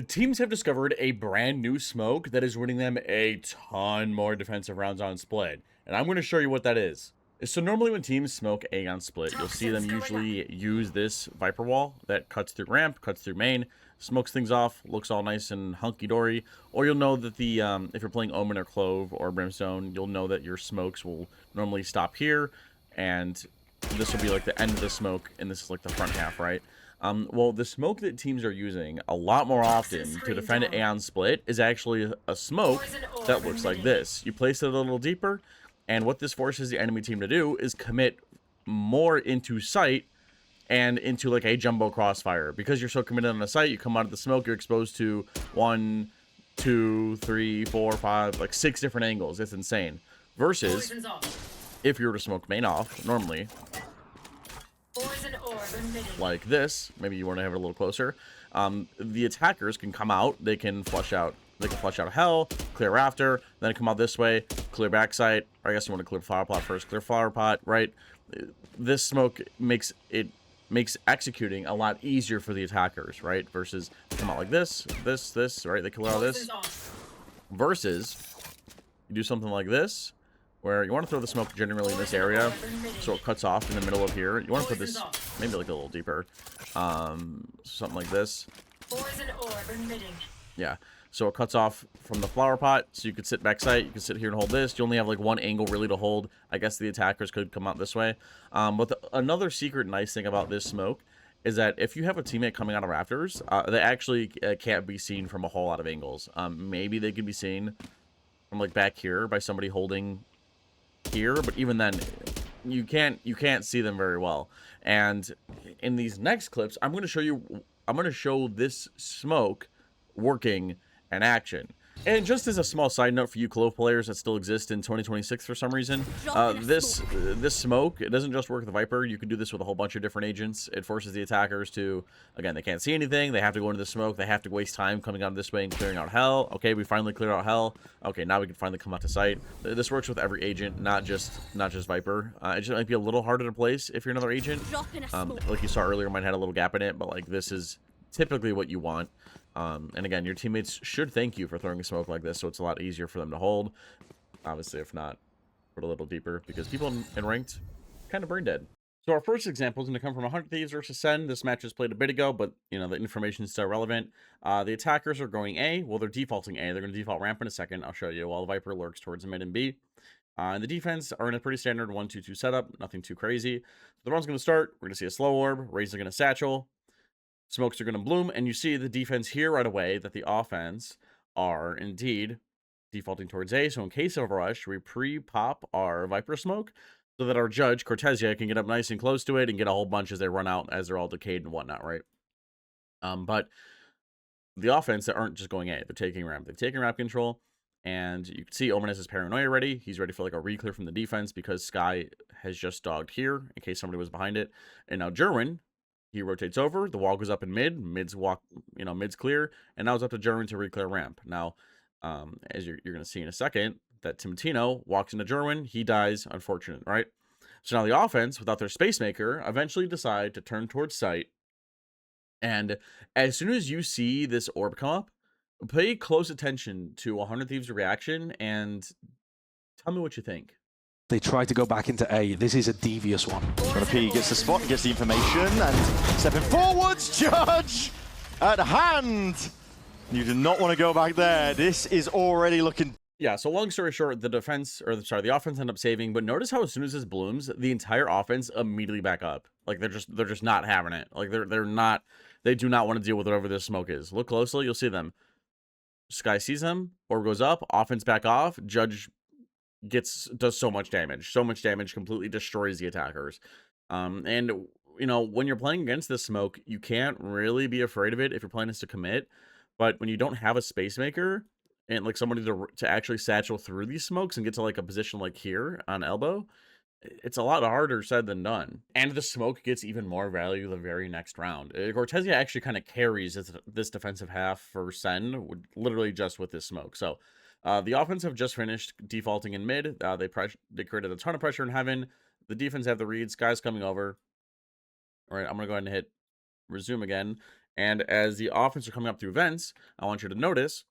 Teams have discovered a brand new smoke that is winning them a ton more defensive rounds on split. And I'm going to show you what that is. So normally when teams smoke A on split, you'll see them usually use this Viper wall that cuts through ramp, cuts through main, smokes things off, looks all nice and hunky-dory. Or you'll know that the, if you're playing Omen or Clove or Brimstone, you'll know that your smokes will normally stop here. And this will be like the end of the smoke, and this is like the front half, right? Well, the smoke that teams are using a lot more often to defend an Aeon split is actually a smoke that looks like this. You place it a little deeper, and what this forces the enemy team to do is commit more into sight and into like a jumbo crossfire. Because you're so committed on the site, you come out of the smoke, you're exposed to 1, 2, 3, 4, 5, like 6 different angles. It's insane. Versus if you were to smoke main off normally, like this, maybe you want to have it a little closer, the attackers can come out, they can flush out hell, clear rafter, then come out this way, clear backside, or I guess you want to clear flower pot first, clear flower pot, right? This smoke makes executing a lot easier for the attackers, right? Versus come out like this, right? They clear all this. Versus you do something like this, where you want to throw the smoke generally in this area, so it cuts off in the middle of here. You want to put this maybe like a little deeper, something like this. Yeah, so it cuts off from the flower pot, so you could sit backside, you can sit here and hold this. You only have like one angle really to hold. I guess the attackers could come out this way. But another secret nice thing about this smoke is that if you have a teammate coming out of rafters, they actually can't be seen from a whole lot of angles. Maybe they could be seen from like back here by somebody holding here, but even then you can't see them very well. And in these next clips, I'm going to show this smoke working in action. And just as a small side note for you Clove players that still exist in 2026 for some reason, this smoke, it doesn't just work with the Viper. You can do this with a whole bunch of different agents. It forces the attackers to, again, they can't see anything. They have to go into the smoke. They have to waste time coming out this way and clearing out hell. Okay, we finally cleared out hell. Okay, now we can finally come out to sight. This works with every agent, not just Viper. It just might be a little harder to place if you're another agent. Like you saw earlier, mine had a little gap in it, but like this is typically what you want. And again, your teammates should thank you for throwing a smoke like this, so it's a lot easier for them to hold. Obviously, if not, put a little deeper, because people in ranked kind of brain dead. So our first example is going to come from 100 Thieves versus Sen. This match was played a bit ago, but you know the information is still relevant. The attackers are going A. Well, they're defaulting A. They're going to default ramp in a second. I'll show you. While the Viper lurks towards mid and B. And the defense are in a pretty standard 1-2-2 setup. Nothing too crazy. The run's going to start. We're going to see a slow orb. Rays are going to satchel. Smokes are going to bloom, and you see the defense here right away that the offense are indeed defaulting towards A. So in case of a rush, we pre-pop our Viper smoke so that our judge, Cortesia, can get up nice and close to it and get a whole bunch as they run out, as they're all decayed and whatnot, right? But the offense, that aren't just going A. They're taking ramp. They've taken ramp control, and you can see Omen has his paranoia ready. He's ready for like a re-clear from the defense because Sky has just dogged here in case somebody was behind it. And now Jerwin, he rotates over, the wall goes up in mid, mid's clear, and now it's up to Jerwin to re-clear ramp. Now, as you're going to see in a second, that Timotino walks into Jerwin, he dies, unfortunate, right? So now the offense, without their space maker, eventually decide to turn towards sight, and as soon as you see this orb come up, pay close attention to 100 Thieves' reaction, and tell me what you think. They try to go back into A. This is a devious one. P gets the spot, gets the information, and stepping forwards, Judge at hand. You do not want to go back there. This is already looking. Yeah, so long story short, the offense end up saving, but notice how as soon as this blooms, the entire offense immediately back up. Like they're just not having it. Like they do not want to deal with whatever this smoke is. Look closely, you'll see them. Sky sees them, or goes up, offense back off, Judge does so much damage, completely destroys the attackers. And you know, when you're playing against this smoke, you can't really be afraid of it if your plan is to commit. But when you don't have a space maker and like somebody to actually satchel through these smokes and get to like a position like here on elbow, it's a lot harder said than done. And the smoke gets even more value the very next round. Cortesia actually kind of carries this defensive half for Sen, literally just with this smoke. So the offense have just finished defaulting in mid. They created a ton of pressure in heaven. The defense have the reads. Guys coming over. All right, I'm going to go ahead and hit resume again. And as the offense are coming up through vents, I want you to notice,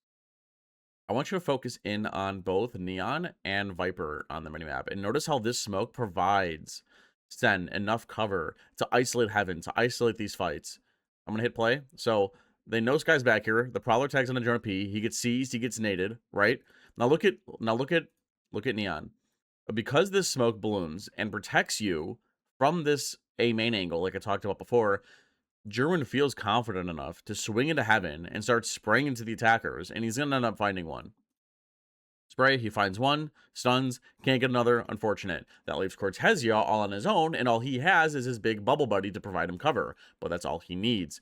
I want you to focus in on both Neon and Viper on the minimap. And notice how this smoke provides Sen enough cover to isolate Heaven, to isolate these fights. I'm going to hit play. So they know Sky's back here. The Prowler tags on a Jonah P. He gets seized. He gets naded, right? Now look at Neon. Because this smoke balloons and protects you from this A main angle, like I talked about before, Jerwin feels confident enough to swing into Heaven and start spraying into the attackers, and he's going to end up finding one. Spray, he finds one, stuns, can't get another, unfortunate. That leaves Cortezia all on his own, and all he has is his big bubble buddy to provide him cover, but that's all he needs.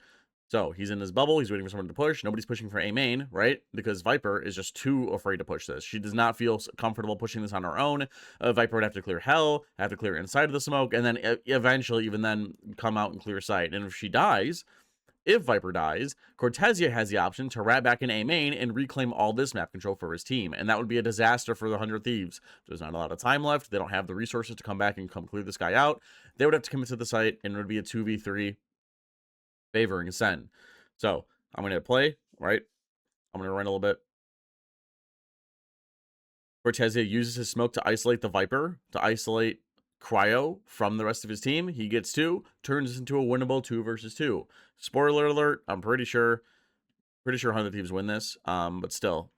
So he's in his bubble, he's waiting for someone to push, nobody's pushing for A main, right? Because Viper is just too afraid to push this. She does not feel comfortable pushing this on her own. Viper would have to clear hell, have to clear inside of the smoke, and then eventually even then come out and clear sight. And if she dies, if Viper dies, Cortezia has the option to rat back in A main and reclaim all this map control for his team, and that would be a disaster for the 100 Thieves. There's not a lot of time left, they don't have the resources to come back and come clear this guy out. They would have to commit to the site, and it would be a 2v3 favoring Sen. So I'm going to play, right? I'm going to run a little bit. Cortezia uses his smoke to isolate the Viper, to isolate Cryo from the rest of his team. He gets 2, turns this into a winnable 2 versus 2. Spoiler alert, I'm pretty sure 100 Thieves win this, but still,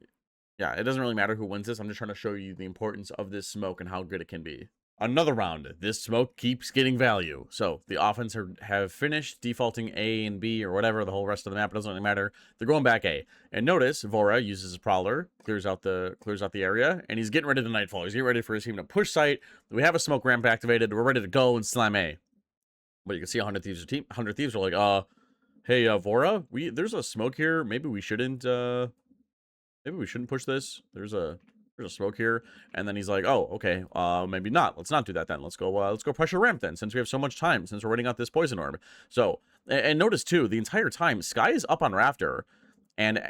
yeah, it doesn't really matter who wins this. I'm just trying to show you the importance of this smoke and how good it can be. Another round. This smoke keeps getting value. So the offense have finished defaulting A and B or whatever, the whole rest of the map. It doesn't really matter. They're going back A. And notice Vora uses his Prowler, clears out the area, and he's getting ready to Nightfall. He's getting ready for his team to push site. We have a smoke ramp activated. We're ready to go and slam A. But you can see 100 Thieves are like, hey, Vora, there's a smoke here. Maybe we shouldn't push this. There's a smoke here. And then he's like, oh, okay, maybe not. Let's not do that then. Let's go pressure ramp then, since we have so much time, since we're waiting out this poison orb. So, and notice too, the entire time, Sky is up on Rafter, and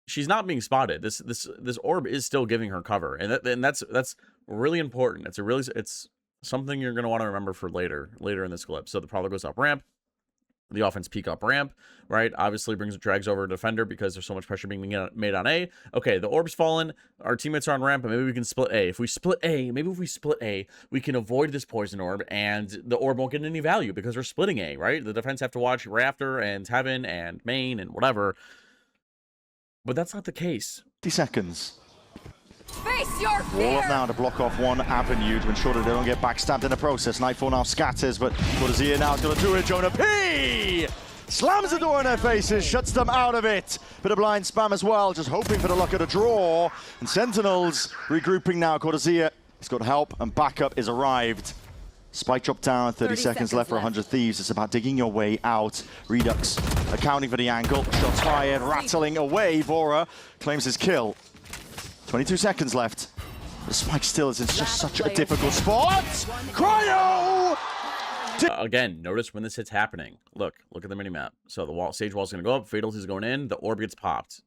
she's not being spotted. This orb is still giving her cover, and that's really important. It's something you're gonna want to remember for later in this clip. So the Prowler goes up ramp. The offense peek up ramp, right? Obviously drags over a defender because there's so much pressure being made on A. Okay, the orb's fallen. Our teammates are on ramp, and maybe we can split A. If we split A, we can avoid this poison orb, and the orb won't get any value because we're splitting A, right? The defense have to watch Rafter and Heaven and main and whatever. But that's not the case. 50 seconds. Face your fear! Wall up now to block off one avenue to ensure that they don't get backstabbed in the process. Nightfall now scatters, but Cortezia now is going to do it. Jonah P! Slams the door in their faces, shuts them out of it. Bit of blind spam as well, just hoping for the luck of the draw. And Sentinels regrouping now. Cortezia, he's got help, and backup is arrived. Spike drop down, 30 seconds left for 100 Thieves. It's about digging your way out. Redux accounting for the angle. Shots fired, rattling away. Vora claims his kill. 22 seconds left. The Spike still is in just such a difficult spot. Cryo! Again, notice when this hit's happening. Look at the minimap. So the sage wall's going to go up, Fatality's going in, the orb gets popped.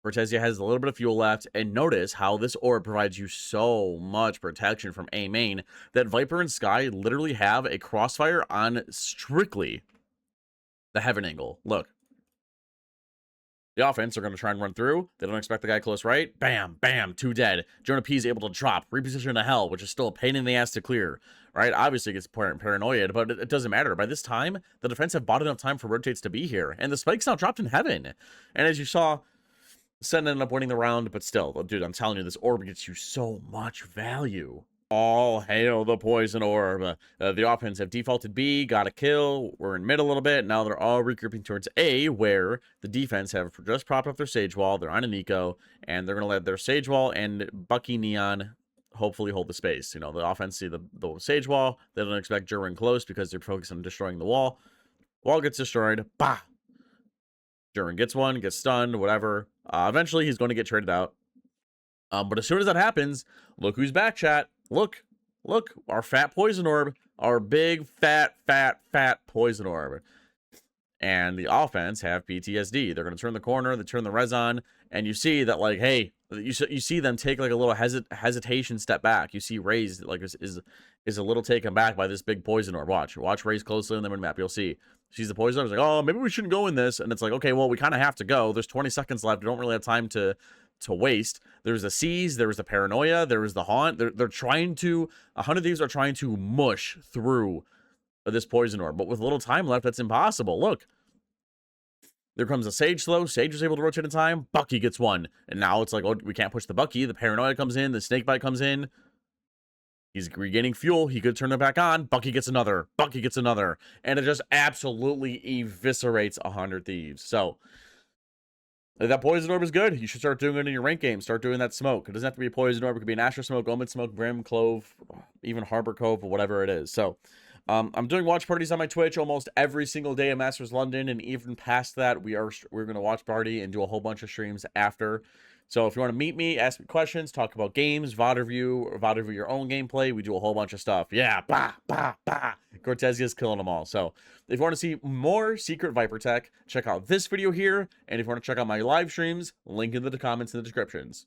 Cortezia has a little bit of fuel left, and notice how this orb provides you so much protection from A main that Viper and Sky literally have a crossfire on strictly the Heaven angle. Look. The offense are going to try and run through. They don't expect the guy close right. Bam, bam, 2 dead. Jonah P is able to drop, reposition to hell, which is still a pain in the ass to clear, right? Obviously, it gets paranoid, but it doesn't matter. By this time, the defense have bought enough time for rotates to be here, and the spike's now dropped in Heaven. And as you saw, Sen ended up winning the round, but still, dude, I'm telling you, this orb gets you so much value. All hail the poison orb. The offense have defaulted B, got a kill. We're in mid a little bit. Now they're all regrouping towards A, where the defense have just propped up their Sage Wall. They're on an eco, and they're going to let their Sage Wall and Bucky Neon hopefully hold the space. You know, the offense see the Sage Wall. They don't expect Jerwin close because they're focused on destroying the wall. Wall gets destroyed. Bah! Jerwin gets one, gets stunned, whatever. Eventually, he's going to get traded out. But as soon as that happens, look who's back, chat. Look, our fat poison orb, our big, fat poison orb. And the offense have PTSD. They're going to turn the corner, they turn the res on, and you see that, like, hey, you see them take, like, a little hesitation step back. You see Raze, like, is a little taken back by this big poison orb. Watch Raze closely on the minimap. You'll see. Sees the poison orb. He's like, oh, maybe we shouldn't go in this. And it's like, okay, well, we kind of have to go. There's 20 seconds left. We don't really have time to waste. There's the seize. There was the paranoia. There was the haunt. They're trying to, 100 Thieves are trying to mush through this poison orb. But with a little time left, that's impossible. Look. There comes a Sage slow. Sage was able to rotate in time. Bucky gets one. And now it's like, oh, we can't push the Bucky. The paranoia comes in. The snakebite comes in. He's regaining fuel. He could turn it back on. Bucky gets another. Bucky gets another. And it just absolutely eviscerates 100 Thieves. So, that poison orb is good. You should start doing it in your rank game. Start doing that smoke. It doesn't have to be a poison orb. It could be an Asher smoke, Omen smoke, Brim, Clove, even Harbor Cove, or whatever it is. So, I'm doing watch parties on my Twitch almost every single day at Masters London, and even past that, we're going to watch party and do a whole bunch of streams after. So if you want to meet me, ask me questions, talk about games, VOD review, or VOD review your own gameplay, we do a whole bunch of stuff. Yeah, bah, bah, bah. Cortezia's killing them all. So if you want to see more Secret Viper tech, check out this video here. And if you want to check out my live streams, link in the comments in the descriptions.